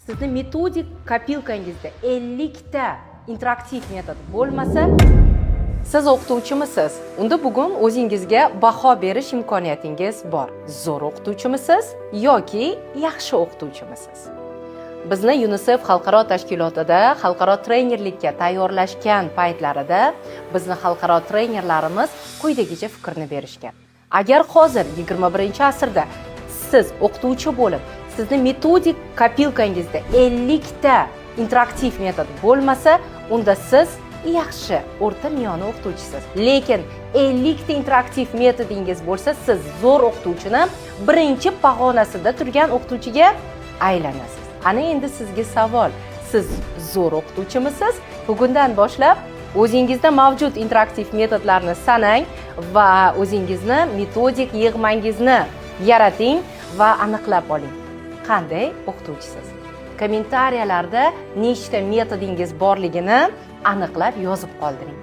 Sizni metodik kopilkangizda 50 ta interaktiv metod bo'lmasa, siz o'qituvchimisiz? Unda bugun o'zingizga baho berish imkoniyatingiz bor. Zo'r o'qituvchimisiz yoki yaxshi o'qituvchimisiz? Bizni UNICEF xalqaro tashkilotida xalqaro trenerlikka tayyorlashgan paytlarida bizni xalqaro trenerlarimiz quyidagicha fikrni berishgan. Agar hozir 21-asrda siz o'qituvchi bo'lib, sizni metodik kopilkangizda 50 ta interaktiv metod bo'lmasa, unda siz yaxshi o'rta miyoni o'qituvchisiz. Lekin 50 ta interaktiv metodingiz bo'lsa, siz zo'r o'qituvchini birinchi pog'onasida turgan o'qituvchiga aylanasiz. Ana endi sizga savol, siz zo'r o'qituvchimisiz? Bugundan boshlab o'zingizda mavjud interaktiv metodlarni sanang va o'zingizni metodik yig'mangizni yarating va aniqlab oling. Qanday o'qituvchisiz? Kommentariyalarda nechta metodingiz borligini aniqlab yozib qoldiring.